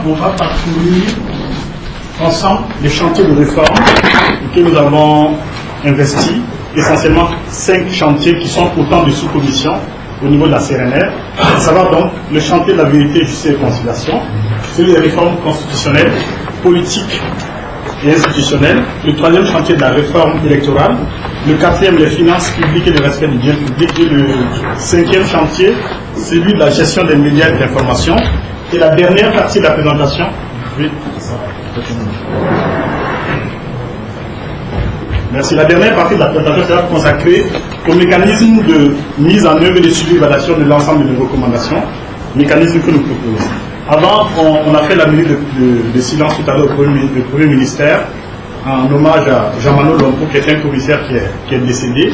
On va parcourir ensemble les chantiers de réforme que nous avons investis, essentiellement 5 chantiers qui sont autant de sous-commissions au niveau de la CNR, à savoir donc le chantier de la vérité, justice et réconciliation, celui des réformes constitutionnelles, politiques et institutionnelles, le 3e chantier de la réforme électorale, le 4e les finances publiques et le respect du bien public, et le 5e chantier, celui de la gestion des médias et de l'information, et la dernière partie de la présentation. Merci. La dernière partie de la présentation sera consacrée au mécanisme de mise en œuvre et de suivi et d'évaluation de l'ensemble des recommandations, mécanisme que nous proposons. Avant, on a fait la minute de silence tout à l'heure au Premier ministère, en hommage à Jean-Manuel Lompo, qui est un commissaire qui est décédé.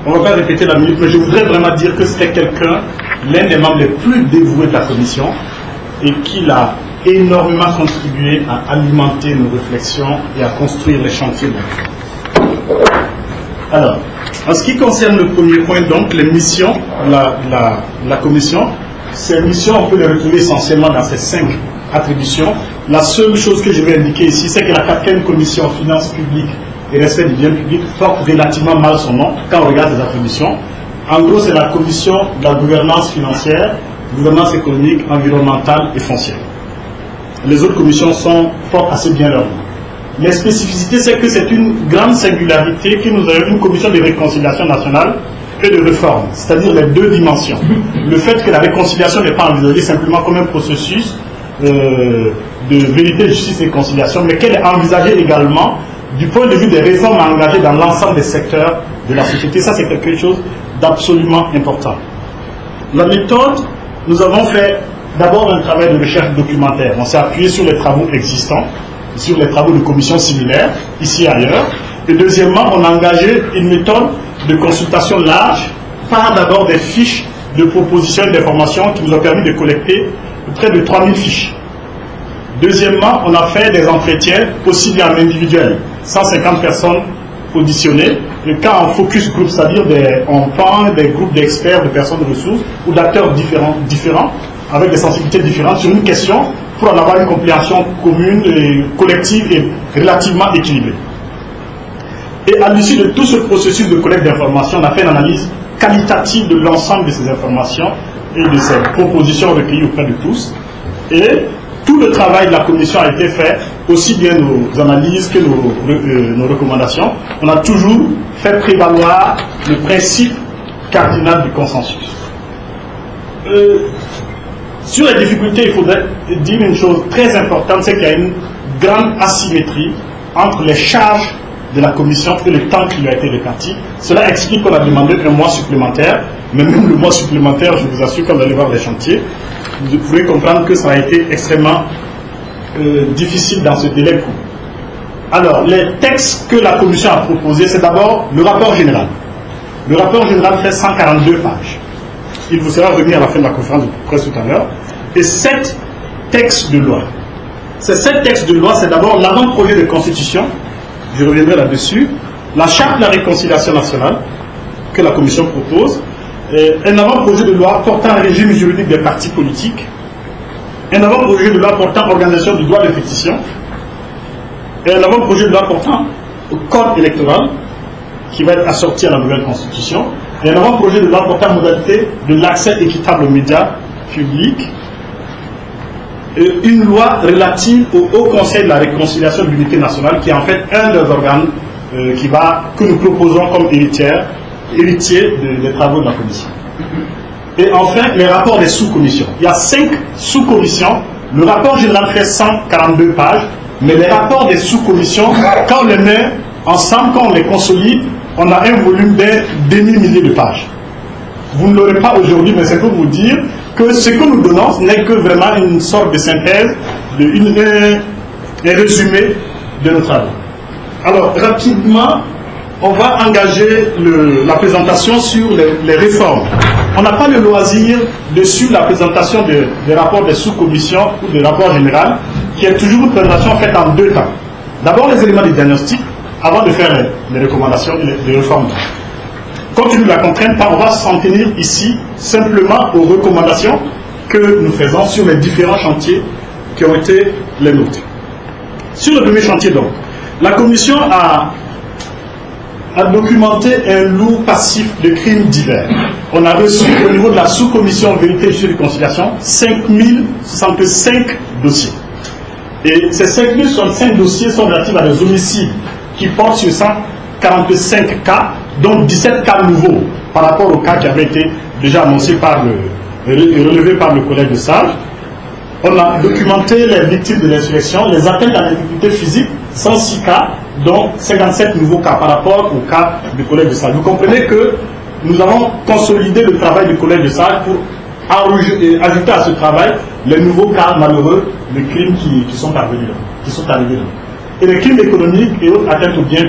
On ne va pas répéter la minute, mais je voudrais vraiment dire que c'était quelqu'un, l'un des membres les plus dévoués de la commission, et qu'il a énormément contribué à alimenter nos réflexions et à construire les chantiers. Alors, en ce qui concerne le premier point, donc les missions de la commission, ces missions, on peut les retrouver essentiellement dans ces 5 attributions. La seule chose que je vais indiquer ici, c'est que la 4e commission finances publiques et respect du bien public porte relativement mal son nom quand on regarde les attributions. En gros, c'est la commission de la gouvernance financière, gouvernance économique, environnementale et foncière. Les autres commissions portent assez bien leur nom. Les spécificités, c'est que c'est une grande singularité que nous avons une commission de réconciliation nationale et de réforme, c'est-à-dire les 2 dimensions. Le fait que la réconciliation n'est pas envisagée simplement comme un processus de vérité, justice et réconciliation, mais qu'elle est envisagée également du point de vue des réformes engagées dans l'ensemble des secteurs de la société. Ça, c'est quelque chose d'absolument important. La méthode, nous avons fait d'abord un travail de recherche documentaire. On s'est appuyé sur les travaux existants, sur les travaux de commissions similaires, ici et ailleurs. Et deuxièmement, on a engagé une méthode de consultation large par d'abord des fiches de propositions et d'informations qui nous ont permis de collecter près de 3000 fiches. Deuxièmement, on a fait des entretiens aussi bien en individuel, 150 personnes auditionnées, le cas en focus group, c'est-à-dire on prend des groupes d'experts, de personnes de ressources ou d'acteurs différents, avec des sensibilités différentes sur une question pour en avoir une compréhension commune, et collective et relativement équilibrée. Et à l'issue de tout ce processus de collecte d'informations, on a fait une analyse qualitative de l'ensemble de ces informations et de ces propositions recueillies auprès de tous. Et tout le travail de la commission a été fait, aussi bien nos analyses que nos recommandations. On a toujours fait prévaloir le principe cardinal du consensus. Sur les difficultés, il faudrait dire une chose très importante, c'est qu'il y a une grande asymétrie entre les charges de la commission et le temps qui lui a été réparti. Cela explique qu'on a demandé un mois supplémentaire, mais même le mois supplémentaire, je vous assure, quand vous allez voir les chantiers, vous pouvez comprendre que ça a été extrêmement difficile dans ce délai court. Alors, les textes que la commission a proposés, c'est d'abord le rapport général. Le rapport général fait 142 pages. Il vous sera remis à la fin de la conférence de presse tout à l'heure. Et 7 textes de loi. Ces 7 textes de loi, c'est d'abord l'avant-projet de constitution, je reviendrai là-dessus, la charte de la réconciliation nationale que la commission propose, un avant-projet de loi portant régime juridique des partis politiques, un avant-projet de loi portant organisation du droit de pétition, et un avant-projet de loi portant au code électoral, qui va être assorti à la nouvelle constitution, et un avant-projet de loi portant modalité de l'accès équitable aux médias publics, et une loi relative au Haut Conseil de la réconciliation de l'unité nationale, qui est en fait un des organes que nous proposons comme héritier des travaux de la commission. Et enfin, les rapports des sous-commissions. Il y a 5 sous-commissions. Le rapport général fait 142 pages, mais les rapports des sous-commissions, quand on les met ensemble, quand on les consolide, on a un volume d'un demi-millier de pages. Vous ne l'aurez pas aujourd'hui, mais c'est pour vous dire que ce que nous donnons n'est que vraiment une sorte de synthèse, un résumé de nos travaux. Alors, rapidement, on va engager la présentation sur les réformes. On n'a pas le loisir de suivre la présentation des rapports des sous-commissions ou des rapports généraux, qui est toujours une présentation faite en 2 temps. D'abord les éléments du diagnostic, avant de faire les recommandations et les réformes. compte tenu de la contrainte, on va s'en tenir ici simplement aux recommandations que nous faisons sur les différents chantiers qui ont été les nôtres. Sur le premier chantier, donc, la Commission a documenté un lot passif de crimes divers. On a reçu au niveau de la sous-commission Vérité, Justice et Réconciliation 5065 dossiers. Et ces 5065 dossiers sont relatifs à des homicides qui portent sur 145 cas, dont 17 cas nouveaux par rapport aux cas qui avaient été déjà annoncés relevés par le collège de Sage. On a documenté les victimes de l'insurrection, les atteintes à l'intégrité physique, 106 cas, dont 57 nouveaux cas par rapport au cas du collège de Sage. Vous comprenez que nous avons consolidé le travail du collège de Sage pour ajouter à ce travail les nouveaux cas malheureux de crimes qui sont arrivés là. Et les crimes économiques et autres atteintes aux biens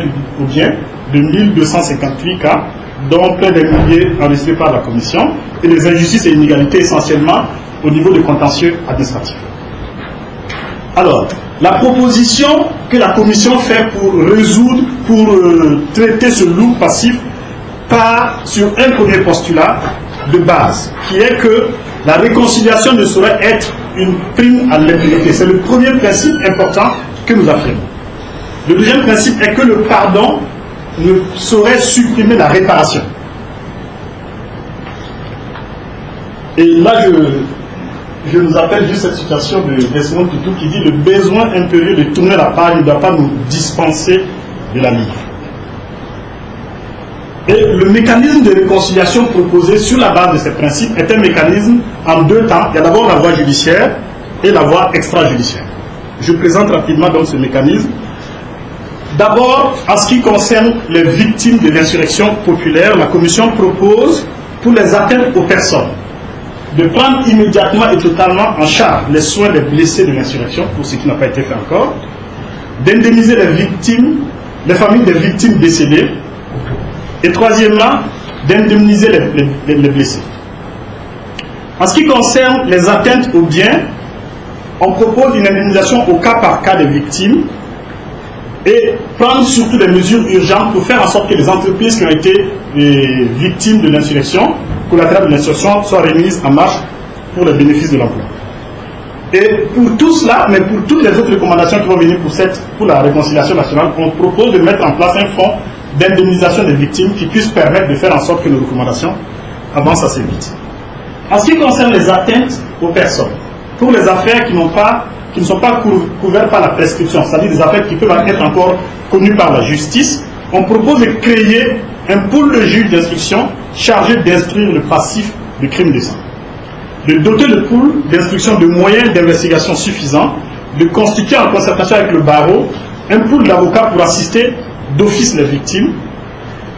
de 1258 cas, dont près des milliers enregistrés par la Commission, et les injustices et inégalités essentiellement au niveau des contentieux administratifs. Alors, la proposition que la Commission fait pour traiter ce lourd passif part sur un premier postulat de base, qui est que la réconciliation ne saurait être une prime à l'impunité. C'est le premier principe important que nous affirmons. Le deuxième principe est que le pardon ne saurait supprimer la réparation. Et là, je nous appelle juste cette citation de Desmond Tutu qui dit « Le besoin impérieux de tourner la page ne doit pas nous dispenser de la livre ». Et le mécanisme de réconciliation proposé sur la base de ces principes est un mécanisme en deux temps. Il y a d'abord la voie judiciaire et la voie extrajudiciaire. Je présente rapidement donc ce mécanisme. D'abord, en ce qui concerne les victimes de l'insurrection populaire, la Commission propose, pour les atteintes aux personnes, de prendre immédiatement et totalement en charge les soins des blessés de l'insurrection, pour ce qui n'a pas été fait encore, d'indemniser les familles des victimes décédées, et troisièmement, d'indemniser les blessés. En ce qui concerne les atteintes aux biens, on propose une indemnisation au cas par cas des victimes et prendre surtout des mesures urgentes pour faire en sorte que les entreprises qui ont été victimes de l'insurrection, collatérales de l'insurrection, soient remises en marche pour le bénéfice de l'emploi. Et pour tout cela, mais pour toutes les autres recommandations qui vont venir pour la réconciliation nationale, on propose de mettre en place un fonds d'indemnisation des victimes qui puisse permettre de faire en sorte que nos recommandations avancent assez vite. En ce qui concerne les atteintes aux personnes, pour les affaires qui ne sont pas couvertes par la prescription, c'est-à-dire des affaires qui peuvent être encore connues par la justice, on propose de créer un pôle de juges d'instruction chargé d'instruire le passif de crimes de sang, de doter le pôle d'instruction de moyens d'investigation suffisants, de constituer en concertation avec le barreau un pôle d'avocats pour assister d'office les victimes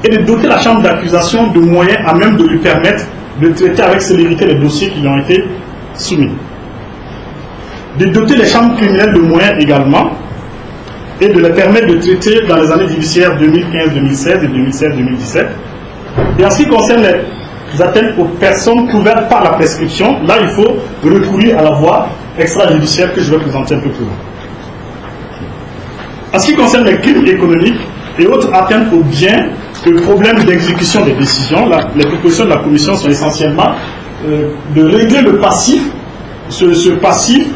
et de doter la chambre d'accusation de moyens à même de lui permettre de traiter avec célérité les dossiers qui lui ont été soumis. De doter les chambres criminelles de moyens également et de les permettre de traiter dans les années judiciaires 2015-2016 et 2016-2017. Et en ce qui concerne les atteintes aux personnes couvertes par la prescription, là il faut recourir à la voie extrajudiciaire que je vais présenter un peu plus loin. En ce qui concerne les crimes économiques et autres atteintes aux biens, le problème d'exécution des décisions, les propositions de la Commission sont essentiellement de régler le passif, ce passif,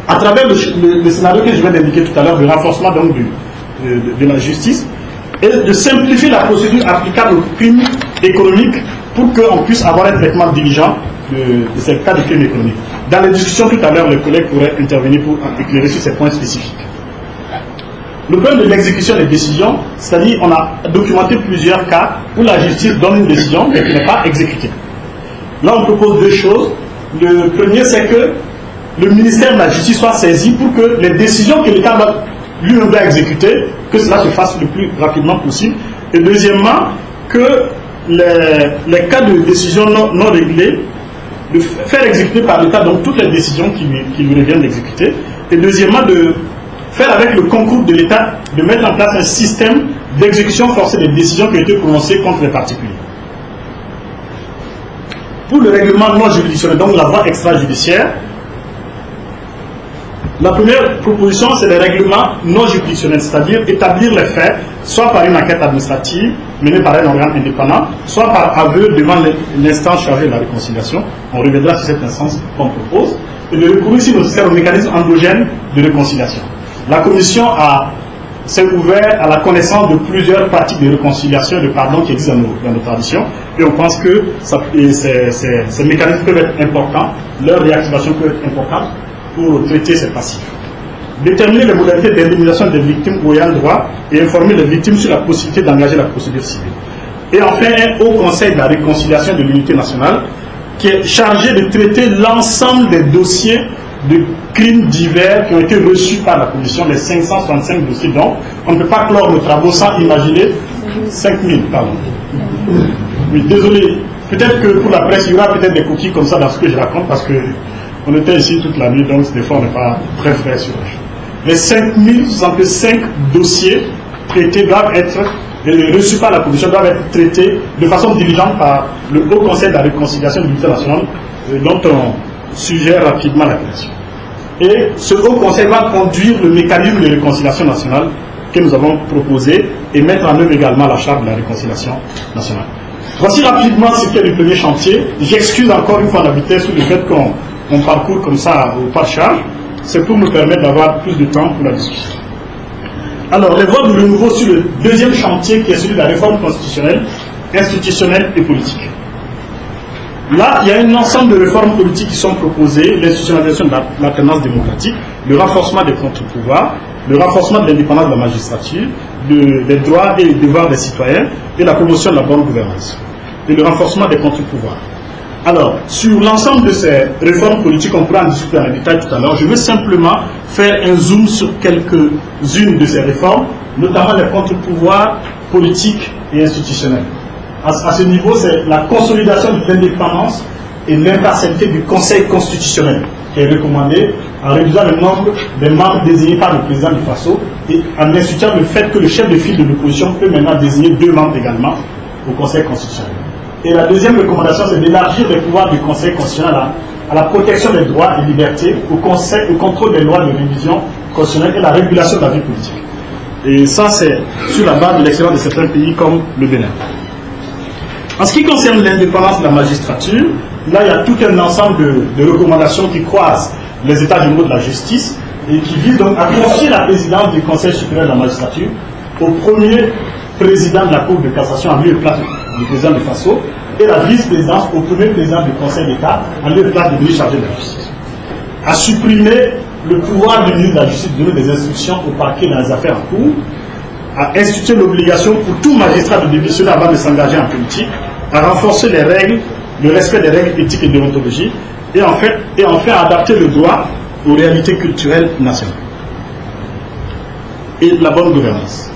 à travers le scénario que je viens d'indiquer tout à l'heure, le renforcement donc de la justice, et de simplifier la procédure applicable aux crimes économiques pour qu'on puisse avoir un traitement diligent de ces cas de crimes économiques. Dans les discussions tout à l'heure, les collègues pourraient intervenir pour éclairer sur ces points spécifiques. Le problème de l'exécution des décisions, c'est-à-dire on a documenté plusieurs cas où la justice donne une décision mais qui n'est pas exécutée. Là on propose deux choses. Le premier c'est que le ministère de la Justice soit saisi pour que les décisions que l'État lui-même doit exécuter, que cela se fasse le plus rapidement possible. Et deuxièmement, que les cas de décision non réglées, de faire exécuter par l'État donc toutes les décisions qui lui reviennent d'exécuter. Et deuxièmement, de faire avec le concours de l'État, de mettre en place un système d'exécution forcée des décisions qui ont été prononcées contre les particuliers. Pour le règlement non juridictionnel, donc la voie extrajudiciaire, La première proposition, c'est les règlements non juridictionnels, c'est-à-dire établir les faits, soit par une enquête administrative menée par un organe indépendant, soit par aveu devant l'instance chargée de la réconciliation. On reviendra sur cette instance qu'on propose. Et de recourir, si nécessaire, au mécanisme endogène de réconciliation. La Commission s'est ouverte à la connaissance de plusieurs pratiques de réconciliation et de pardon qui existent dans nos traditions. Et on pense que ces mécanismes peuvent être importants, leur réactivation peut être importante pour traiter ces passifs. Déterminer les modalités d'indemnisation des victimes aux ayants droit et informer les victimes sur la possibilité d'engager la procédure civile. Et enfin, un haut conseil de la réconciliation de l'unité nationale qui est chargé de traiter l'ensemble des dossiers de crimes divers qui ont été reçus par la Commission, les 565 dossiers. Donc, on ne peut pas clore nos travaux sans imaginer 5000, pardon. Oui, désolé. Peut-être que pour la presse, il y aura peut-être des coquilles comme ça dans ce que je raconte, parce qu'on était ici toute la nuit, donc des fois on n'est pas très frais sur les choses. Les 5065 dossiers traités doivent être reçus par la Commission, doivent être traités de façon diligente par le Haut Conseil de la réconciliation de l'unité nationale, dont on suggère rapidement la création. Et ce Haut Conseil va conduire le mécanisme de réconciliation nationale que nous avons proposé et mettre en œuvre également la charte de la réconciliation nationale. Voici rapidement ce qui est le premier chantier. J'excuse encore une fois la vitesse sur le fait qu'on parcourt comme ça au pas de charge. C'est pour nous permettre d'avoir plus de temps pour la discussion. Alors, les voies de renouveau sur le deuxième chantier qui est celui de la réforme constitutionnelle, institutionnelle et politique. Là, il y a un ensemble de réformes politiques qui sont proposées, l'institutionnalisation de l'alternance démocratique, le renforcement des contre-pouvoirs, le renforcement de l'indépendance de la magistrature, des droits et des devoirs des citoyens et la promotion de la bonne gouvernance, et le renforcement des contre-pouvoirs. Alors, sur l'ensemble de ces réformes politiques, on pourra en discuter en détail tout à l'heure. Je veux simplement faire un zoom sur quelques-unes de ces réformes, notamment les contre-pouvoirs politiques et institutionnels. À ce niveau, c'est la consolidation de l'indépendance et l'impartialité du Conseil constitutionnel qui est recommandé en réduisant le nombre des membres désignés par le président du FASO et en instituant le fait que le chef de file de l'opposition peut maintenant désigner 2 membres également au Conseil constitutionnel. Et la deuxième recommandation, c'est d'élargir les pouvoirs du Conseil constitutionnel à la protection des droits et libertés, au contrôle des lois de révision constitutionnelle et la régulation de la vie politique. Et ça, c'est sur la base de l'expérience de certains pays comme le Bénin. En ce qui concerne l'indépendance de la magistrature, là, il y a tout un ensemble de recommandations qui croisent les états généraux de la justice et qui visent donc à confier la présidence du Conseil supérieur de la magistrature au premier président de la Cour de cassation en lieu et place du président de FASO et la vice-présidence au premier président du Conseil d'État en lieu et place du ministre chargé de la justice. À supprimer le pouvoir du ministre de la justice de donner des instructions au parquet dans les affaires en cours, à instituer l'obligation pour tout magistrat de démissionner avant de s'engager en politique, à renforcer les règles, le respect des règles éthiques et déontologie, et enfin à adapter le droit aux réalités culturelles nationales. Et la bonne gouvernance.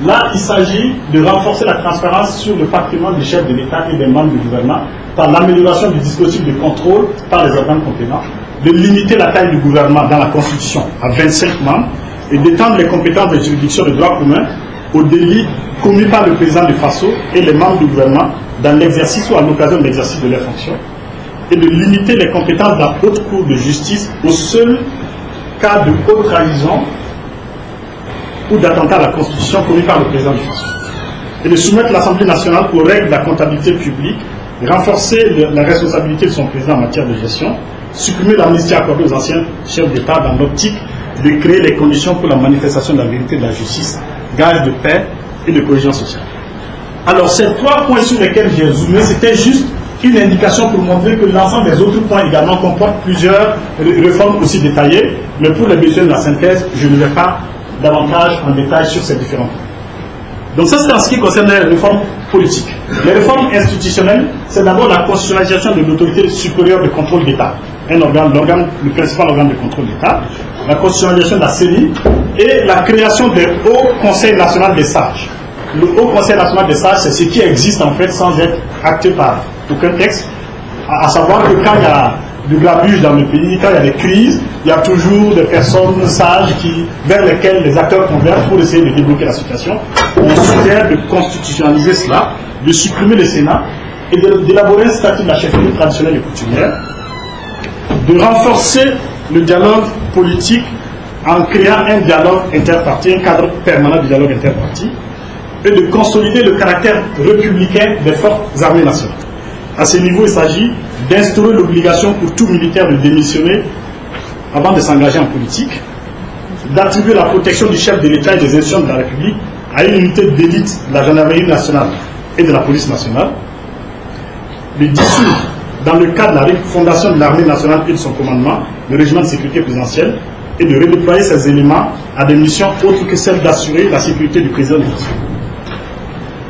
Là, il s'agit de renforcer la transparence sur le patrimoine des chefs de l'État et des membres du gouvernement par l'amélioration du dispositif de contrôle par les organes compétents, de limiter la taille du gouvernement dans la Constitution à 25 membres et d'étendre les compétences des juridictions de droit commun aux délits commis par le président de FASO et les membres du gouvernement dans l'exercice ou à l'occasion de l'exercice de leurs fonctions et de limiter les compétences de la haute cour de justice au seul cas de haute trahison ou d'attentat à la Constitution commis par le président du FASO et de soumettre l'Assemblée nationale aux règles de la comptabilité publique, renforcer la responsabilité de son président en matière de gestion, supprimer l'amnistie accordée aux anciens chefs d'État dans l'optique de créer les conditions pour la manifestation de la vérité de la justice, gage de paix et de cohésion sociale. Alors, ces 3 points sur lesquels j'ai zoomé, c'était juste une indication pour montrer que l'ensemble des autres points également comportent plusieurs réformes aussi détaillées, mais pour les besoins de la synthèse, je ne vais pas davantage en détail sur ces différents points. Donc ça, c'est en ce qui concerne les réformes politiques. Les réformes institutionnelles, c'est d'abord la constitutionnalisation de l'autorité supérieure de contrôle d'État, le principal organe de contrôle d'État, la constitutionnalisation de la CENI et la création du Haut Conseil national des sages. Le Haut Conseil national des sages, c'est ce qui existe en fait sans être acté par aucun texte, à savoir que quand il y a du grabuge dans le pays, quand il y a des crises, il y a toujours des personnes sages vers lesquelles les acteurs convergent pour essayer de débloquer la situation. On suggère de constitutionnaliser cela, de supprimer le Sénat et d'élaborer un statut de la chefferie traditionnelle et coutumière, de renforcer le dialogue politique en créant un dialogue interparti, un cadre permanent du dialogue interparti, et de consolider le caractère républicain des forces armées nationales. À ce niveau, il s'agit d'instaurer l'obligation pour tout militaire de démissionner avant de s'engager en politique, d'attribuer la protection du chef de l'État et des institutions de la République à une unité d'élite de la gendarmerie nationale et de la police nationale, de dissoudre, dans le cadre de la refondation de l'armée nationale et de son commandement, le régiment de sécurité présidentielle, et de redéployer ces éléments à des missions autres que celles d'assurer la sécurité du président de la République.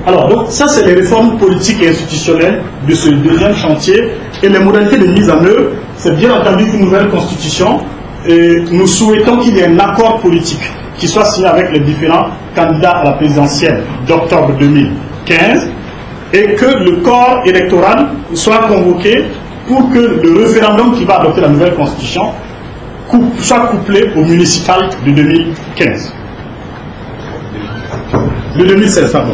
Alors, donc, ça, c'est les réformes politiques et institutionnelles de ce deuxième chantier. Et les modalités de mise en œuvre, c'est bien entendu une nouvelle constitution. Et nous souhaitons qu'il y ait un accord politique qui soit signé avec les différents candidats à la présidentielle d'octobre 2015 et que le corps électoral soit convoqué pour que le référendum qui va adopter la nouvelle constitution soit couplé au municipal de 2015. De 2016, pardon.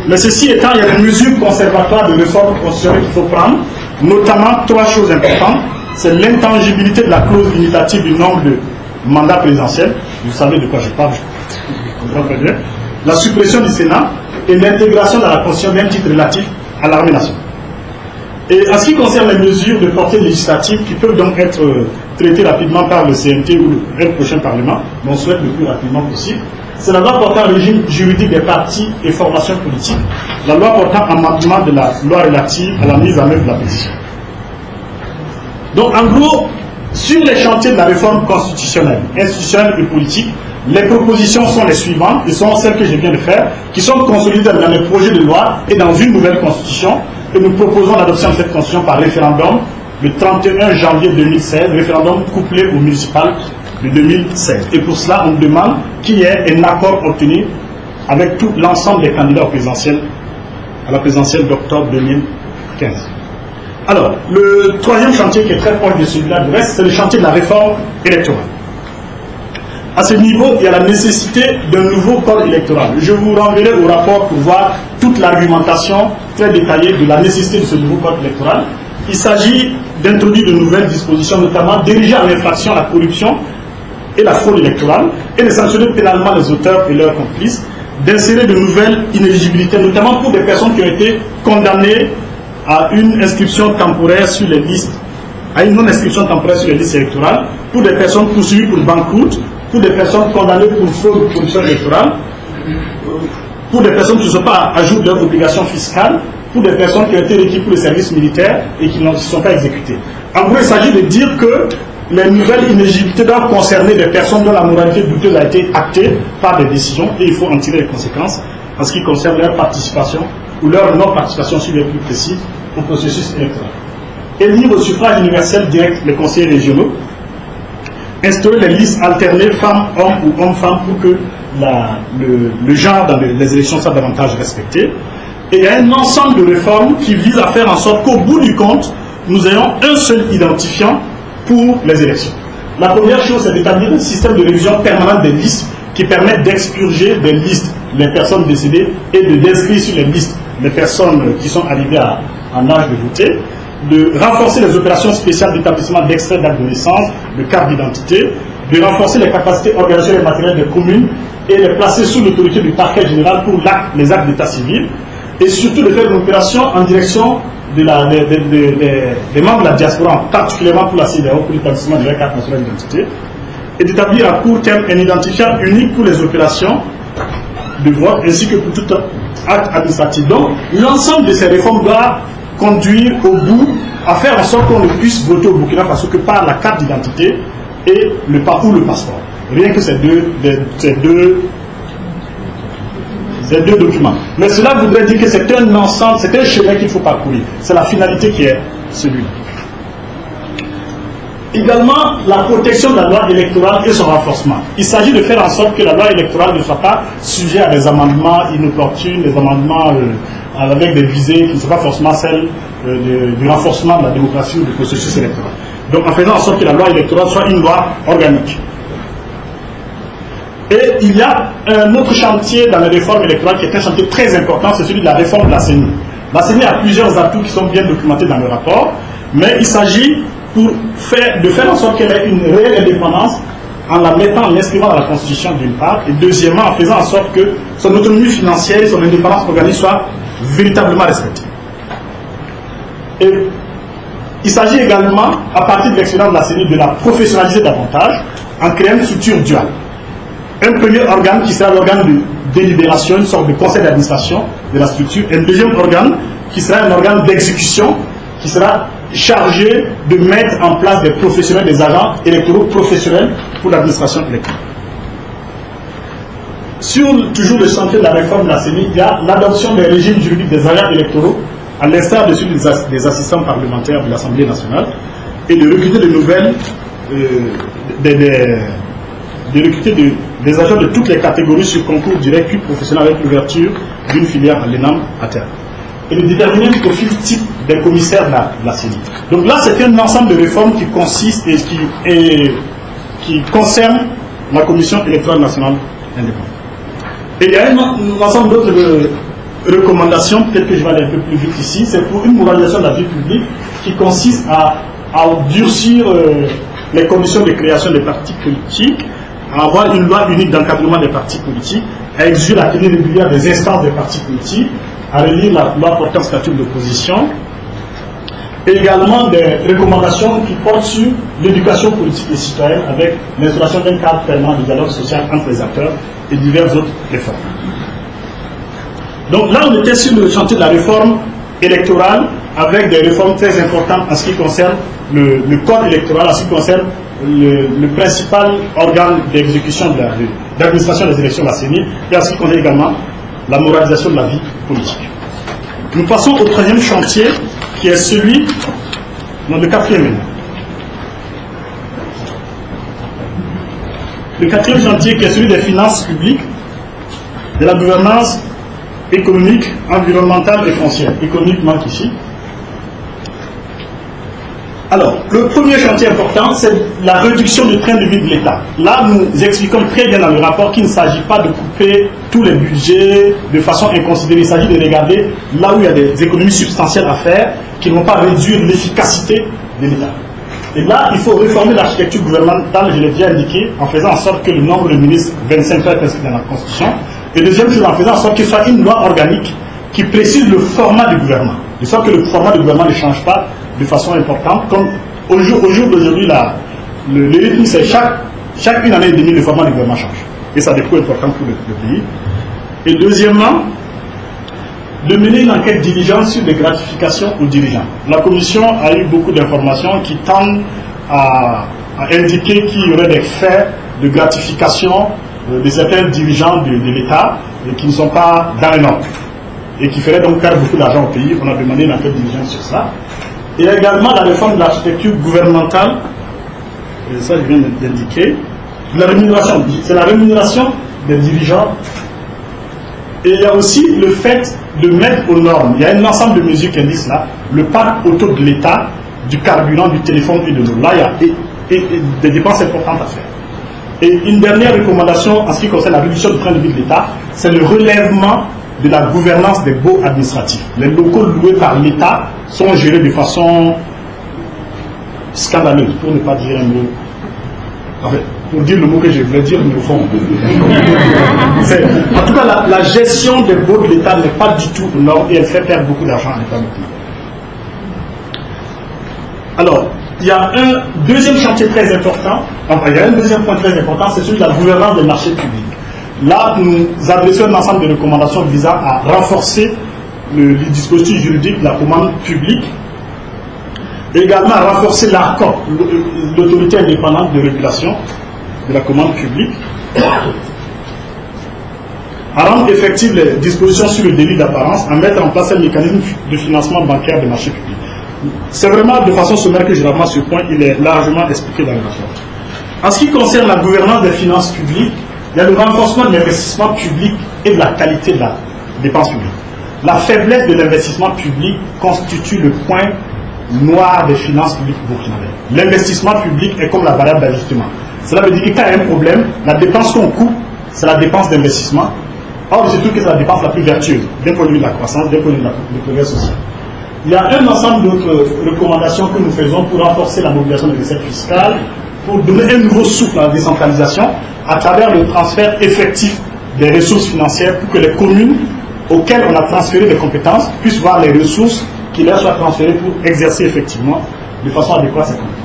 Mais ceci étant, il y a des mesures conservatoires de réforme constitutionnelle qu'il faut prendre, notamment 3 choses importantes. C'est l'intangibilité de la clause limitative du nombre de mandats présidentiels. Vous savez de quoi je parle, je comprends très bien. La suppression du Sénat et l'intégration dans la Constitution d'un titre relatif à l'armée nationale. Et en ce qui concerne les mesures de portée législative qui peuvent donc être traitées rapidement par le CNT ou le prochain Parlement, mais on souhaite le plus rapidement possible, c'est la loi portant régime juridique des partis et formations politiques, la loi portant amendement de la loi relative à la mise en œuvre de la pétition. Donc en gros, sur les chantiers de la réforme constitutionnelle, institutionnelle et politique, les propositions sont les suivantes, et sont celles que je viens de faire, qui sont consolidées dans les projets de loi et dans une nouvelle constitution, et nous proposons l'adoption de cette constitution par référendum le 31 janvier 2016, référendum couplé au municipal de 2016. Et pour cela, on demande qu'il y ait un accord obtenu avec tout l'ensemble des candidats au présidentiel, à la présidentielle d'octobre 2015. Alors, le troisième chantier qui est très proche de celui-là du reste, c'est le chantier de la réforme électorale. À ce niveau, il y a la nécessité d'un nouveau code électoral. Je vous renverrai au rapport pour voir toute l'argumentation très détaillée de la nécessité de ce nouveau code électoral. Il s'agit d'introduire de nouvelles dispositions, notamment diriger à l'infraction la corruption et la fraude électorale, et de sanctionner pénalement les auteurs et leurs complices, d'insérer de nouvelles inéligibilités, notamment pour des personnes qui ont été condamnées à une inscription temporaire sur les listes, à une non-inscription temporaire sur les listes électorales, pour des personnes poursuivies pour banqueroute, pour des personnes condamnées pour fraude ou corruption électorale, pour des personnes qui ne sont pas à jour de leurs obligations fiscales, pour des personnes qui ont été requises pour le service militaire et qui ne sont pas exécutées. En gros, il s'agit de dire que les nouvelles inéligibilités doivent concerner des personnes dont la moralité douteuse a été actée par des décisions et il faut en tirer les conséquences en ce qui concerne leur participation ou leur non-participation, si les plus précis, au processus électoral. Élire au suffrage universel direct les conseillers régionaux, instaurer les listes alternées femmes-hommes ou hommes-femmes pour que le genre dans les élections soit davantage respecté. Et il y a un ensemble de réformes qui visent à faire en sorte qu'au bout du compte, nous ayons un seul identifiant pour les élections. La première chose, c'est d'établir un système de révision permanente des listes qui permettent d'expurger des listes les personnes décédées et d'inscrire sur les listes les personnes qui sont arrivées en âge de voter, de renforcer les opérations spéciales d'établissement d'extrait d'acte de naissance, de carte d'identité, de renforcer les capacités organisationnelles et matérielles des communes et les placer sous l'autorité du parquet général pour les actes d'état civil, et surtout de faire une opération en direction des membres de la diaspora, particulièrement pour la CEDEAO, pour l'établissement de la carte nationale d'identité, et d'établir à court terme un identifiant unique pour les opérations de vote, ainsi que pour tout acte administratif. Donc, l'ensemble de ces réformes doit conduire au bout à faire en sorte qu'on ne puisse voter au Burkina Faso que par la carte d'identité et le passeport. Rien que ces deux documents. Mais cela voudrait dire que c'est un ensemble, c'est un chemin qu'il faut parcourir. C'est la finalité qui est celui-là. Également, la protection de la loi électorale et son renforcement. Il s'agit de faire en sorte que la loi électorale ne soit pas sujet à des amendements inopportuns, des amendements avec des visées qui ne sont pas forcément celles du renforcement de la démocratie ou du processus électoral. Donc en faisant en sorte que la loi électorale soit une loi organique. Et il y a un autre chantier dans la réforme électorale qui est un chantier très important, c'est celui de la réforme de la CENI. La CENI a plusieurs atouts qui sont bien documentés dans le rapport, mais il s'agit de faire en sorte qu'elle ait une réelle indépendance en la mettant, en l'inscrivant dans la Constitution d'une part, et deuxièmement en faisant en sorte que son autonomie financière et son indépendance organique soient véritablement respectées. Et il s'agit également, à partir de l'expérience de la CENI, de la professionnaliser davantage en créant une structure duale. Un premier organe qui sera l'organe de délibération, une sorte de conseil d'administration de la structure, et un deuxième organe qui sera un organe d'exécution qui sera chargé de mettre en place des professionnels, des agents électoraux professionnels pour l'administration électorale. Sur toujours le chantier de la réforme de la CENI, il y a l'adoption des régimes juridiques des agents électoraux, à l'instar de celui des assistants parlementaires de l'Assemblée nationale, et de recruter de nouvelles, recruter des agents de toutes les catégories sur concours direct puis professionnel avec l'ouverture d'une filière à l'ENAM à terme. Et de déterminer le profil type des commissaires de la CENI. Donc là, c'est un ensemble de réformes qui consiste et qui concerne la Commission électorale nationale indépendante. Et il y a un ensemble d'autres recommandations, peut-être que je vais aller un peu plus vite ici, c'est pour une moralisation de la vie publique qui consiste à durcir les conditions de création des partis politiques, à avoir une loi unique d'encadrement des partis politiques, à exiger la tenue régulière des instances des partis politiques, à relire la loi portant statut d'opposition, et également des recommandations qui portent sur l'éducation politique et citoyenne avec l'instauration d'un cadre permanent de dialogue social entre les acteurs et diverses autres réformes. Donc là, on était sur le chantier de la réforme électorale avec des réformes très importantes en ce qui concerne le code électoral, en ce qui concerne le principal organe d'exécution de l'administration des élections, la CENI, et en ce qui concerne également la moralisation de la vie politique. Nous passons au troisième chantier, qui est celui, non, le quatrième. Le quatrième chantier, qui est celui des finances publiques, de la gouvernance économique, environnementale et foncière. Économique manque ici. Alors, le premier chantier important, c'est la réduction du train de vie de l'État. Là, nous expliquons très bien dans le rapport qu'il ne s'agit pas de couper tous les budgets de façon inconsidérée. Il s'agit de regarder là où il y a des économies substantielles à faire qui ne vont pas réduire l'efficacité de l'État. Et là, il faut réformer l'architecture gouvernementale, je l'ai déjà indiqué, en faisant en sorte que le nombre de ministres, 25 soit inscrit dans la Constitution. Et deuxième chose, en faisant en sorte qu'il soit une loi organique qui précise le format du gouvernement. De sorte que le format du gouvernement ne change pas de façon importante, comme au jour d'aujourd'hui, le rythme, c'est chaque une année et demie, le format du gouvernement change. Et ça a des coûts importants pour le pays. Et deuxièmement, de mener une enquête diligente sur les gratifications aux dirigeants. La Commission a eu beaucoup d'informations qui tendent à indiquer qu'il y aurait des faits de gratification de certains dirigeants de l'État qui ne sont pas dans les normes et qui feraient donc perdre beaucoup d'argent au pays. On a demandé une enquête diligente sur ça. Et également la réforme de l'architecture gouvernementale, et ça je viens d'indiquer, la rémunération, c'est la rémunération des dirigeants. Et il y a aussi le fait de mettre aux normes, il y a un ensemble de mesures qui indiquent cela, le parc auto de l'État, du carburant, du téléphone et de l'eau. Là, il y a des dépenses importantes à faire. Et une dernière recommandation en ce qui concerne la réduction du train de vie de l'État, c'est le relèvement de la gouvernance des baux administratifs. Les locaux loués par l'État sont gérés de façon scandaleuse, pour ne pas dire un mot. Enfin, pour dire le mot que je voulais dire, mais au fond. En tout cas, la gestion des baux de l'État n'est pas du tout norme et elle fait perdre beaucoup d'argent à l'État. Alors, il y a un deuxième chantier très important, enfin, il y a un deuxième point très important, c'est celui de la gouvernance des marchés publics. Là, nous adressons un ensemble de recommandations visant à renforcer les dispositifs juridiques de la commande publique, et également à renforcer l'ARCOP, l'autorité indépendante de régulation de la commande publique, à rendre effectives les dispositions sur le délit d'apparence, à mettre en place un mécanisme de financement bancaire des marchés publics. C'est vraiment de façon sommaire que je remarque ce point, il est largement expliqué dans le rapport. En ce qui concerne la gouvernance des finances publiques, il y a le renforcement de l'investissement public et de la qualité de la dépense publique. La faiblesse de l'investissement public constitue le point noir des finances publiques burkinabées. L'investissement public est comme la variable d'ajustement. Cela veut dire que quand il y a un problème, la dépense qu'on coupe, c'est la dépense d'investissement. Or, je trouve que c'est la dépense la plus vertueuse, d'un point de vue de la croissance, d'un point de vue du progrès social. Il y a un ensemble d'autres recommandations que nous faisons pour renforcer la mobilisation des recettes fiscales, pour donner un nouveau souffle à la décentralisation à travers le transfert effectif des ressources financières pour que les communes auxquelles on a transféré des compétences puissent voir les ressources qui leur soient transférées pour exercer effectivement de façon adéquate ces compétences.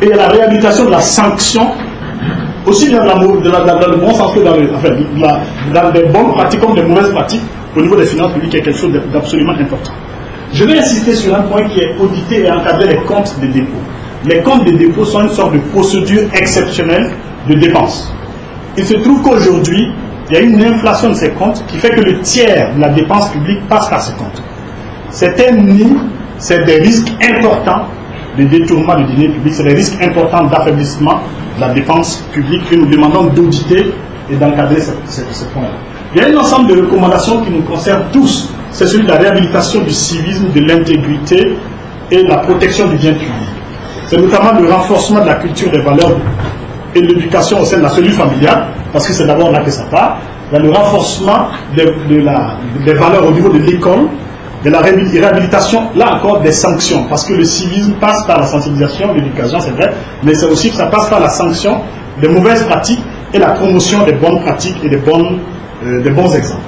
Et il y a la réhabilitation de la sanction, aussi bien dans le bon sens que dans des bonnes pratiques comme des mauvaises pratiques au niveau des finances publiques, qui est quelque chose d'absolument important. Je vais insister sur un point qui est auditer et encadrer les comptes des dépôts. Les comptes des dépôts sont une sorte de procédure exceptionnelle de dépenses. Il se trouve qu'aujourd'hui, il y a une inflation de ces comptes qui fait que le tiers de la dépense publique passe par ces comptes. C'est un nid, c'est des risques importants de détournement de deniers publics, c'est des risques importants d'affaiblissement de la dépense publique que nous demandons d'auditer et d'encadrer ce point-là. Il y a un ensemble de recommandations qui nous concernent tous. C'est celui de la réhabilitation du civisme, de l'intégrité et de la protection du bien public. C'est notamment le renforcement de la culture des valeurs et de l'éducation au sein de la cellule familiale, parce que c'est d'abord là que ça part. Il y a le renforcement des valeurs au niveau de l'école, de la réhabilitation, là encore, des sanctions, parce que le civisme passe par la sensibilisation, l'éducation, c'est vrai, mais c'est aussi que ça passe par la sanction des mauvaises pratiques et la promotion des bonnes pratiques et des bons exemples.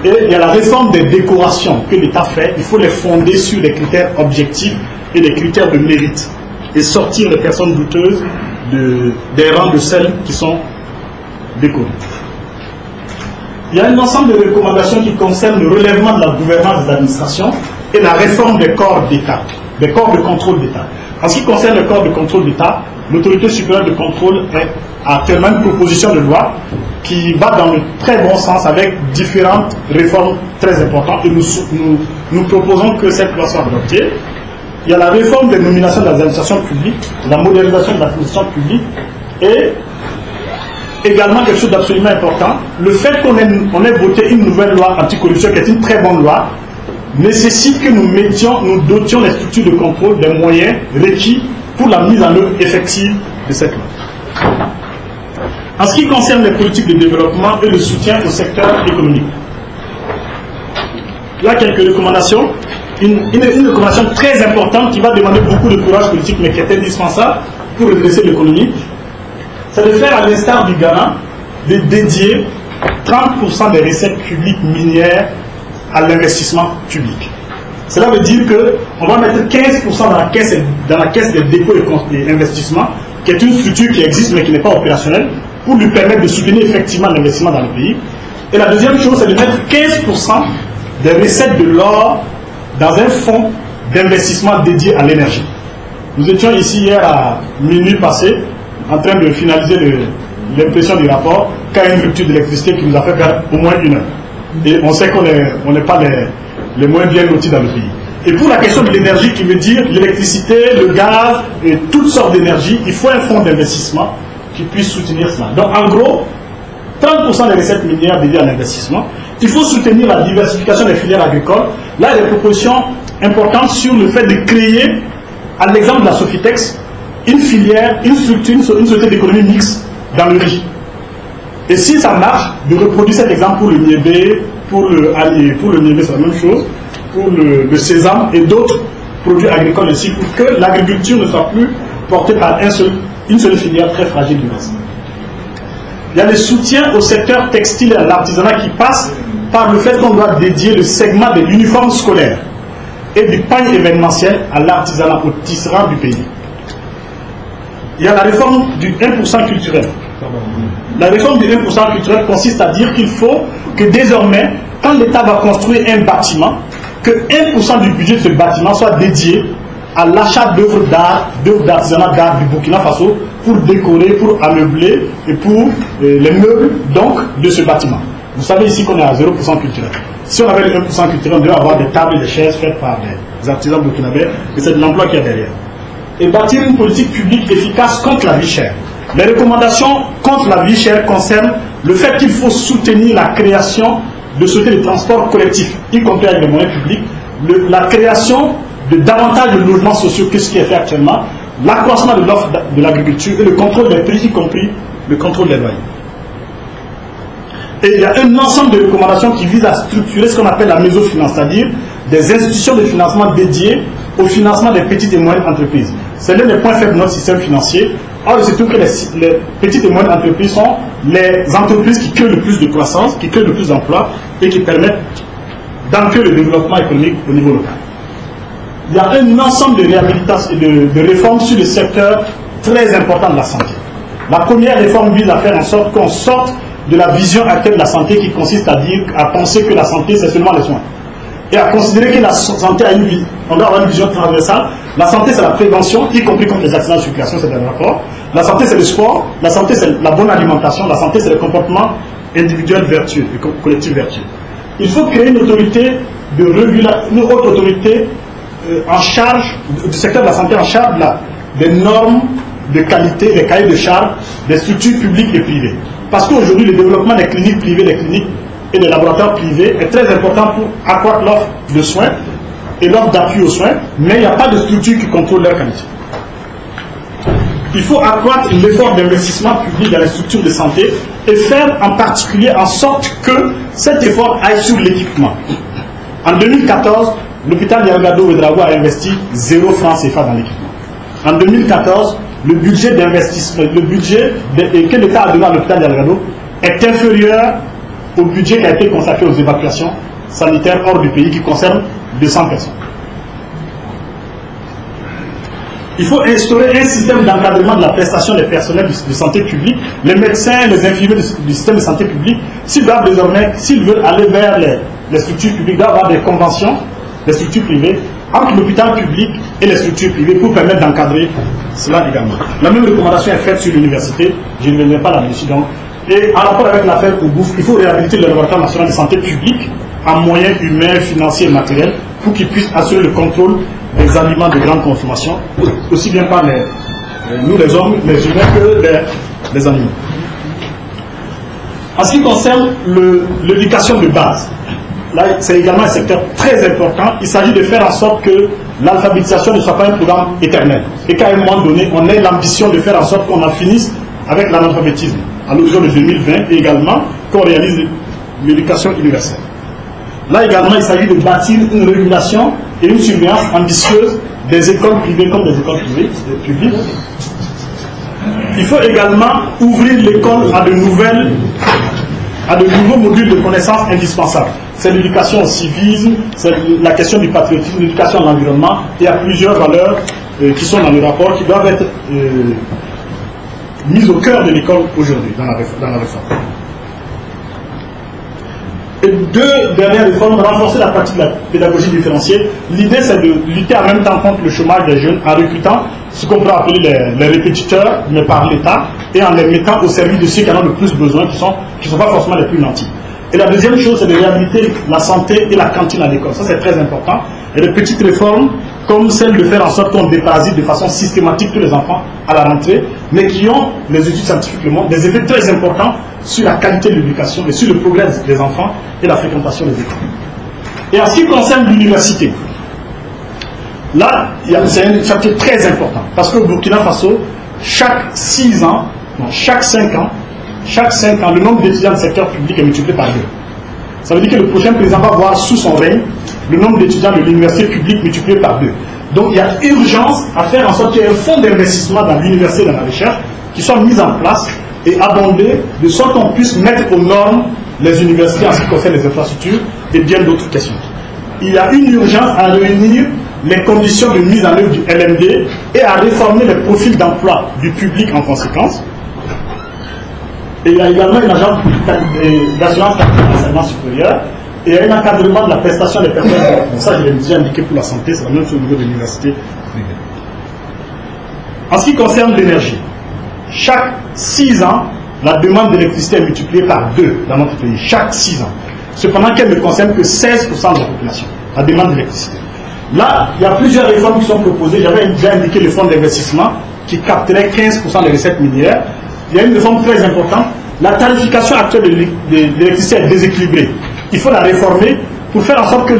Et il y a la réforme des décorations que l'État fait. Il faut les fonder sur des critères objectifs et des critères de mérite et sortir les personnes douteuses des rangs de celles qui sont décorées. Il y a un ensemble de recommandations qui concernent le relèvement de la gouvernance des administrations et la réforme des corps d'État, des corps de contrôle d'État. En ce qui concerne le corps de contrôle d'État, l'autorité supérieure de contrôle a actuellement une proposition de loi qui va dans le très bon sens avec différentes réformes très importantes et nous proposons que cette loi soit adoptée. Il y a la réforme des nominations de l'administration publique, la modernisation de l'administration publique et également quelque chose d'absolument important, le fait qu'on ait voté une nouvelle loi anticorruption qui est une très bonne loi nécessite que nous dotions les structures de contrôle des moyens requis pour la mise en œuvre effective de cette loi. En ce qui concerne les politiques de développement et le soutien au secteur économique, il y a quelques recommandations. Une recommandation très importante qui va demander beaucoup de courage politique mais qui est indispensable pour redresser l'économie, c'est de faire à l'instar du Ghana, de dédier 30% des recettes publiques minières à l'investissement public. Cela veut dire qu'on va mettre 15% dans la caisse des dépôts et investissements, qui est une structure qui existe mais qui n'est pas opérationnelle, pour lui permettre de soutenir effectivement l'investissement dans le pays. Et la deuxième chose, c'est de mettre 15% des recettes de l'or dans un fonds d'investissement dédié à l'énergie. Nous étions ici hier à minuit passé, en train de finaliser l'impression du rapport, quand il y a une rupture d'électricité qui nous a fait perdre au moins 1 heure. Et on sait qu'on n'est pas les moins bien lotis dans le pays. Et pour la question de l'énergie, qui veut dire l'électricité, le gaz et toutes sortes d'énergie, il faut un fonds d'investissement qui puisse soutenir cela. Donc en gros, 30% des recettes minières dédiées à l'investissement. Il faut soutenir la diversification des filières agricoles. Là, il y a des propositions importantes sur le fait de créer, à l'exemple de la Sofitex, une filière, une structure, une société d'économie mixte dans le riz. Et si ça marche, de reproduire cet exemple pour le niébé, pour le niébé c'est la même chose, pour le sésame et d'autres produits agricoles aussi, pour que l'agriculture ne soit plus portée par une seule filière très fragile du reste. Il y a le soutien au secteur textile et à l'artisanat qui passe par le fait qu'on doit dédier le segment de l'uniforme scolaire et du pagne événementiel à l'artisanat, au tisserand du pays. Il y a la réforme du 1% culturel. La réforme du 1% culturel consiste à dire qu'il faut que désormais, quand l'État va construire un bâtiment, que 1% du budget de ce bâtiment soit dédié à l'achat d'œuvres d'art, d'œuvres d'artisanat d'art du Burkina Faso pour décorer, pour ameubler et pour les meubles donc de ce bâtiment. Vous savez ici qu'on est à 0% culturel. Si on avait le 1% culturel, on devait avoir des tables et des chaises faites par des artisans burkinabés, et c'est de l'emploi qu'il y a derrière. Et bâtir une politique publique efficace contre la vie chère. Les recommandations contre la vie chère concernent le fait qu'il faut soutenir la création de sociétés de transport collectif, y compris avec les moyens publics, la création de davantage de logements sociaux que ce qui est fait actuellement, l'accroissement de l'offre de l'agriculture et le contrôle des prix, y compris le contrôle des loyers. Et il y a un ensemble de recommandations qui visent à structurer ce qu'on appelle la mésofinance, c'est-à-dire des institutions de financement dédiées au financement des petites et moyennes entreprises. C'est l'un des points faibles de notre système financier. Or, il se trouve que les petites et moyennes entreprises sont les entreprises qui créent le plus de croissance, qui créent le plus d'emplois et qui permettent d'ancrer le développement économique au niveau local. Il y a un ensemble de réhabilitation et de réformes sur le secteur très important de la santé. La première réforme vise à faire en sorte qu'on sorte de la vision actuelle de la santé qui consiste à penser que la santé c'est seulement les soins. Et à considérer que la santé a une vie, on doit avoir une vision transversale. La santé c'est la prévention, y compris contre les accidents de circulation, c'est dans le rapport. La santé c'est le sport, la santé c'est la bonne alimentation, la santé c'est le comportement individuel vertueux et collectif vertueux. Il faut créer une autorité de régulation, une haute autorité en charge du secteur de la santé, en charge des normes de qualité, des cahiers de charges des structures publiques et privées. Parce qu'aujourd'hui, le développement des cliniques privées, des cliniques et des laboratoires privés est très important pour accroître l'offre de soins et l'offre d'appui aux soins, mais il n'y a pas de structure qui contrôle leur qualité. Il faut accroître l'effort d'investissement public dans les structures de santé et faire en particulier en sorte que cet effort aille sur l'équipement. En 2014, l'hôpital Dialgado-Ouédraogo a investi 0 francs CFA dans l'équipement. En 2014, le budget d'investissement, que l'État a donné à l'hôpital Dialgado est inférieur au budget qui a été consacré aux évacuations sanitaires hors du pays qui concerne 200 personnes. Il faut instaurer un système d'encadrement de la prestation des personnels de santé publique. Les médecins, les infirmiers du système de santé publique, s'ils veulent aller vers les structures publiques, doivent avoir des conventions, des structures privées, entre l'hôpital public et les structures privées pour permettre d'encadrer cela également. La même recommandation est faite sur l'université, je ne reviendrai pas là-dessus. Et en rapport avec l'affaire Oubouf, il faut réhabiliter le laboratoire national de santé publique en moyens humains, financiers et matériels pour qu'il puisse assurer le contrôle des aliments de grande consommation, aussi bien par nous les hommes, les humains que les animaux. En ce qui concerne l'éducation de base, là c'est également un secteur très important. Il s'agit de faire en sorte que l'alphabétisation ne soit pas un programme éternel et qu'à un moment donné, on ait l'ambition de faire en sorte qu'on en finisse avec l'analphabétisme à l'horizon de 2020 et également qu'on réalise l'éducation universelle. Là également, il s'agit de bâtir une régulation et une surveillance ambitieuse des écoles privées comme des écoles publiques. Il faut également ouvrir l'école à de nouveaux modules de connaissances indispensables. C'est l'éducation au civisme, c'est la question du patriotisme, l'éducation à l'environnement. Il y a plusieurs valeurs qui sont dans le rapport qui doivent être mises au cœur de l'école aujourd'hui dans la réforme. Et deux dernières réformes, renforcer la pratique de la pédagogie différenciée. L'idée c'est de lutter en même temps contre le chômage des jeunes en recrutant ce qu'on peut appeler les répétiteurs, mais par l'État, et en les mettant au service de ceux qui en ont le plus besoin, qui sont pas forcément les plus nantis. Et la deuxième chose, c'est de réhabiliter la santé et la cantine à l'école. Ça, c'est très important. Et de petites réformes, comme celle de faire en sorte qu'on déparasite de façon systématique tous les enfants à la rentrée, mais qui ont, les études scientifiques le montrent, des effets très importants sur la qualité de l'éducation et sur le progrès des enfants et la fréquentation des écoles. Et en ce qui concerne l'université, là, c'est un chapitre très important. Parce qu'au Burkina Faso, chaque 6 ans, non, chaque 5 ans, le nombre d'étudiants du secteur public est multiplié par 2. Ça veut dire que le prochain président va voir sous son règne le nombre d'étudiants de l'université publique multiplié par 2. Donc il y a urgence à faire en sorte qu'il y ait un fonds d'investissement dans l'université et dans la recherche qui soit mis en place et abondé de sorte qu'on puisse mettre aux normes les universités en ce qui concerne les infrastructures et bien d'autres questions. Il y a une urgence à réunir les conditions de mise en œuvre du LMD et à réformer les profils d'emploi du public en conséquence. Et il y a également une agence d'assurance d'enseignement supérieur et il y a un encadrement de la prestation des personnes. Bon, ça, je l'ai déjà indiqué pour la santé, c'est la même chose au niveau de l'université privée. En ce qui concerne l'énergie, chaque 6 ans, la demande d'électricité est multipliée par 2 dans notre pays, chaque 6 ans. Cependant qu'elle ne concerne que 16% de la population, la demande d'électricité. Là, il y a plusieurs réformes qui sont proposées. J'avais déjà indiqué le fonds d'investissement qui capterait 15% des recettes minières. Il y a une réforme très importante. La tarification actuelle de l'électricité est déséquilibrée. Il faut la réformer pour faire en sorte que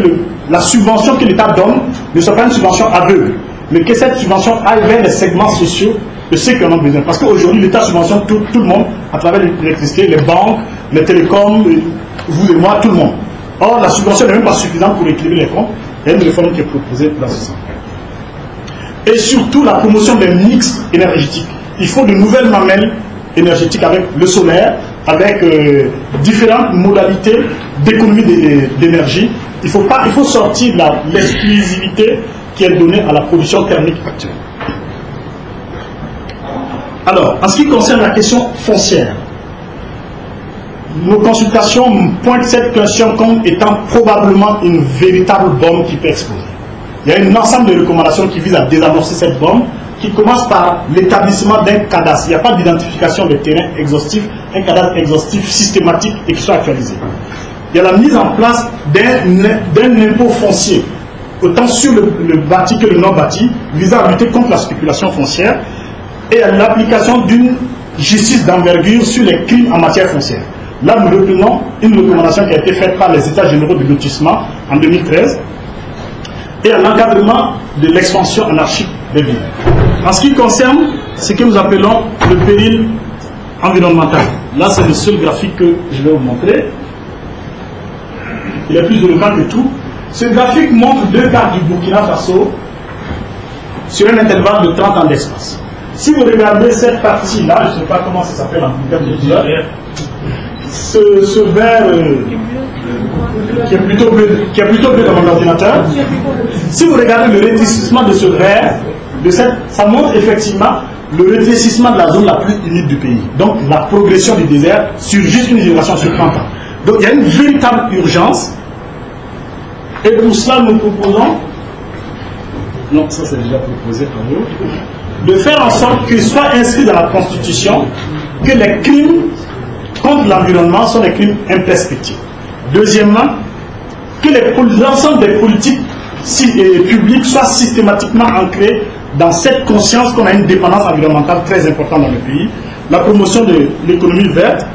la subvention que l'État donne ne soit pas une subvention aveugle, mais que cette subvention aille vers les segments sociaux de ceux qui en ont besoin. Parce qu'aujourd'hui, l'État subventionne tout le monde à travers l'électricité, les banques, les télécoms, vous et moi, tout le monde. Or, la subvention n'est même pas suffisante pour équilibrer les comptes. Il y a une réforme qui est proposée dans ce sens. Et surtout la promotion des mix énergétiques. Il faut de nouvelles mamelles énergétiques avec le solaire, avec différentes modalités d'économie d'énergie. Il faut sortir de l'exclusivité qui est donnée à la production thermique actuelle. Alors, en ce qui concerne la question foncière, nos consultations pointent cette question comme étant probablement une véritable bombe qui peut exploser. Il y a un ensemble de recommandations qui visent à désamorcer cette bombe, qui commence par l'établissement d'un cadastre. Il n'y a pas d'identification des terrains exhaustifs, un cadastre exhaustif systématique et qui soit actualisé. Il y a la mise en place d'un impôt foncier, autant sur le bâti que le non-bâti, visant à lutter contre la spéculation foncière, et à l'application d'une justice d'envergure sur les crimes en matière foncière. Là, nous reprenons une recommandation qui a été faite par les États généraux du lotissement en 2013 et à l'encadrement de l'expansion anarchique des villes. En ce qui concerne ce que nous appelons le péril environnemental, là c'est le seul graphique que je vais vous montrer. Il est plus éloquent que tout. Ce graphique montre deux cartes du Burkina Faso sur un intervalle de 30 ans d'espace. Si vous regardez cette partie-là, je ne sais pas comment ça s'appelle en termes de couleur, ce vert qui est plutôt bleu dans mon ordinateur, si vous regardez le rétrécissement de ce vert, ça montre effectivement le rétrécissement de la zone la plus humide du pays. Donc la progression du désert sur juste une génération sur 30 ans. Donc il y a une véritable urgence. Et pour cela, nous proposons, non, ça c'est déjà proposé par nous, de faire en sorte qu'il soit inscrit dans la Constitution que les crimes contre l'environnement sont des crimes imprescriptibles. Deuxièmement, que l'ensemble des politiques publiques soient systématiquement ancrées dans cette conscience qu'on a une dépendance environnementale très importante dans le pays, la promotion de l'économie verte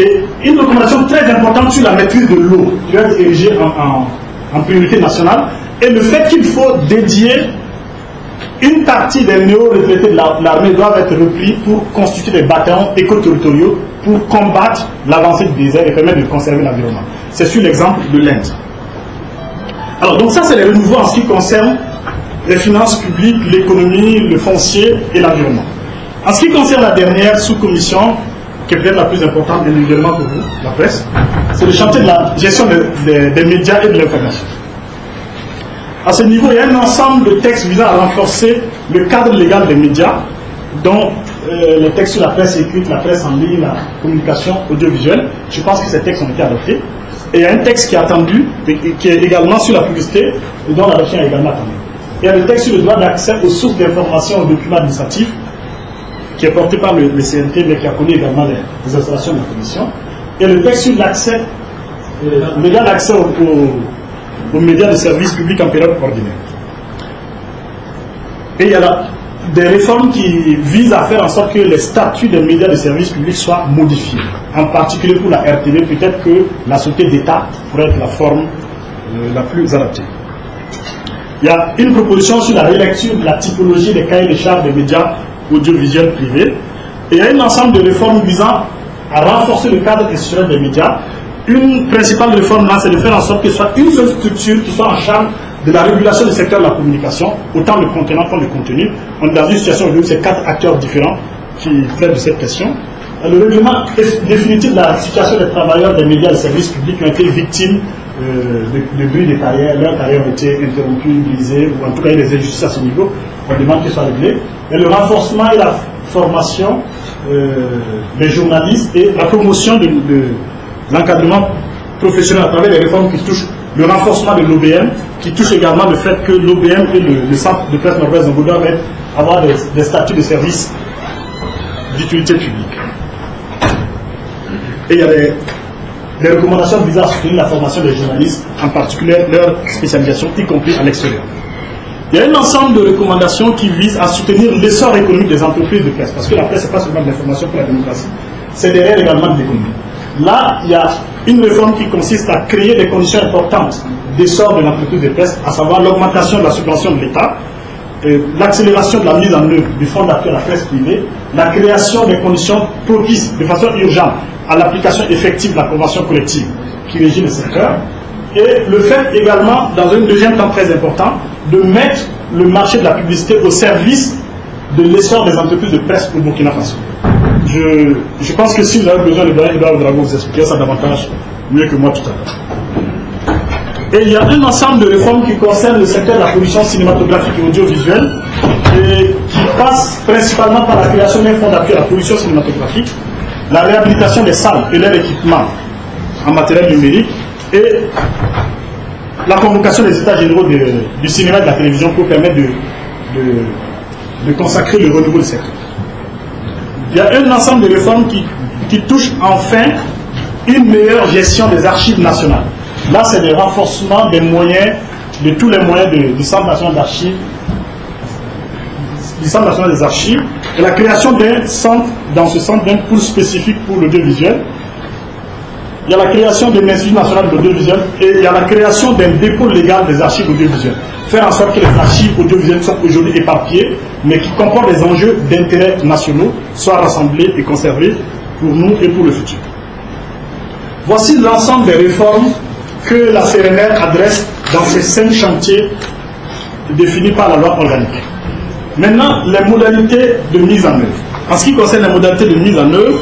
et une recommandation très importante sur la maîtrise de l'eau qui va être érigée en priorité nationale et le fait qu'il faut dédier une partie des néo-retraités de l'armée doivent être repris pour constituer des bataillons éco-territoriaux pour combattre l'avancée du désert et permettre de conserver l'environnement. C'est sur l'exemple de l'Inde. Alors, donc ça, c'est les renouveaux en ce qui concerne les finances publiques, l'économie, le foncier et l'environnement. En ce qui concerne la dernière sous-commission, qui est peut-être la plus importante individuellement pour vous, la presse, c'est le chantier de la gestion des médias et de l'information. À ce niveau, il y a un ensemble de textes visant à renforcer le cadre légal des médias, dont les textes sur la presse écrite, la presse en ligne, la communication audiovisuelle. Je pense que ces textes ont été adoptés. Et il y a un texte qui est attendu, qui est également sur la publicité, et dont l'adoption est également attendue. Il y a le texte sur le droit d'accès aux sources d'information aux documents administratifs, qui est porté par le CNT, mais qui a connu également les installations de la Commission. Il y a le texte sur l'accès, l'égal accès aux médias de services publics en période ordinaire. Et il y a des réformes qui visent à faire en sorte que les statuts des médias de services publics soient modifiés. En particulier pour la RTV, peut-être que la société d'État pourrait être la forme la plus adaptée. Il y a une proposition sur la relecture de la typologie des cahiers de charges des médias audiovisuels privés. Et il y a un ensemble de réformes visant à renforcer le cadre institutionnel des médias. Une principale réforme là, c'est de faire en sorte que ce soit une seule structure qui soit en charge de la régulation du secteur de la communication, autant le contenant que le contenu. On est dans une situation où c'est 4 acteurs différents qui traitent de cette question. Le règlement définitif de la situation des travailleurs des médias de services publics qui ont été victimes de bris des carrières, leurs carrières ont été interrompues, brisées, ou en tout cas il y a des injustices à ce niveau, on demande qu'ils soient réglés. Et le renforcement et la formation des journalistes et la promotion de l'encadrement professionnel à travers les réformes qui touchent le renforcement de l'OBM, qui touche également le fait que l'OBM et le centre de presse Norbert Zongo doivent avoir des statuts de service d'utilité publique. Et il y a des recommandations visant à soutenir la formation des journalistes, en particulier leur spécialisation, y compris à l'extérieur. Il y a un ensemble de recommandations qui visent à soutenir l'essor économique des entreprises de presse, parce que la presse, ce n'est pas seulement de l'information pour la démocratie, c'est derrière également de l'économie. Là, il y a une réforme qui consiste à créer des conditions importantes d'essor de l'entreprise de presse, à savoir l'augmentation de la subvention de l'État, l'accélération de la mise en œuvre du fonds d'appui à la presse privée, la création des conditions propices de façon urgente à l'application effective de la convention collective qui régit le secteur, et le fait également, dans un deuxième temps très important, de mettre le marché de la publicité au service de l'essor des entreprises de presse au Burkina Faso. Je pense que si vous avez besoin de donner, il doit vous expliquer ça davantage mieux que moi tout à l'heure. Et il y a un ensemble de réformes qui concernent le secteur de la production cinématographique et audiovisuelle et qui passent principalement par la création d'un fonds d'appui à la production cinématographique, la réhabilitation des salles et leur équipement en matériel numérique et la convocation des états généraux du cinéma et de la télévision pour permettre de consacrer le renouveau du secteur. Il y a un ensemble de réformes qui touchent enfin une meilleure gestion des archives nationales. Là, c'est le renforcement des moyens, de tous les moyens du Centre national d'archives, du Centre national des archives, et la création d'un centre, dans ce centre, d'un pôle spécifique pour l'audiovisuel. Il y a la création d'un institut national de l'audiovisuel et il y a la création d'un dépôt légal des archives audiovisuelles. Faire en sorte que les archives audiovisuelles soient aujourd'hui éparpillées, mais qui comportent des enjeux d'intérêt nationaux, soient rassemblés et conservés pour nous et pour le futur. Voici l'ensemble des réformes que la CNR adresse dans ces 5 chantiers définis par la loi organique. Maintenant, les modalités de mise en œuvre. En ce qui concerne les modalités de mise en œuvre,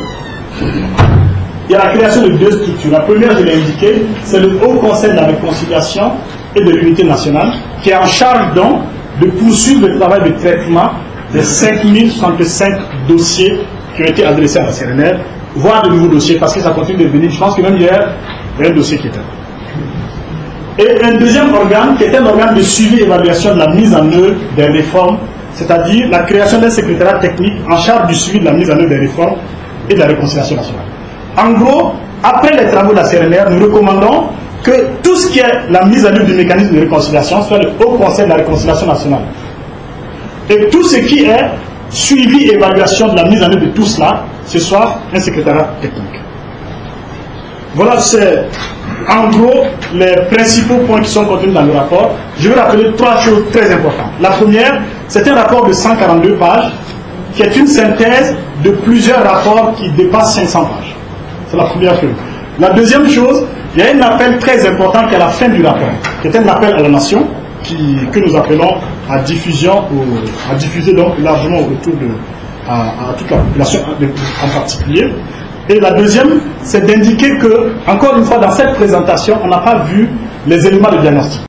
il y a la création de 2 structures. La première, je l'ai indiqué, c'est le Haut Conseil de la Réconciliation et de l'Unité nationale, qui est en charge donc de poursuivre le travail de traitement des 5065 dossiers qui ont été adressés à la CNR, voire de nouveaux dossiers, parce que ça continue de venir. Je pense que même hier, il y a un dossier qui était là. Et un deuxième organe, qui est un organe de suivi et évaluation de la mise en œuvre des réformes, c'est-à-dire la création d'un secrétariat technique en charge du suivi de la mise en œuvre des réformes et de la réconciliation nationale. En gros, après les travaux de la CNR, nous recommandons que tout ce qui est la mise en œuvre du mécanisme de réconciliation soit le Haut Conseil de la Réconciliation nationale. Et tout ce qui est suivi et évaluation de la mise en œuvre de tout cela, ce soit un secrétariat technique. Voilà, c'est en gros les principaux points qui sont contenus dans le rapport. Je vais rappeler 3 choses très importantes. La première, c'est un rapport de 142 pages qui est une synthèse de plusieurs rapports qui dépassent 500 pages. C'est la première chose. La deuxième chose, il y a un appel très important qui est à la fin du rapport, qui est un appel à la nation, que nous appelons à diffuser donc largement autour à toute la population en particulier. Et la deuxième, c'est d'indiquer que, encore une fois, dans cette présentation, on n'a pas vu les éléments de diagnostic.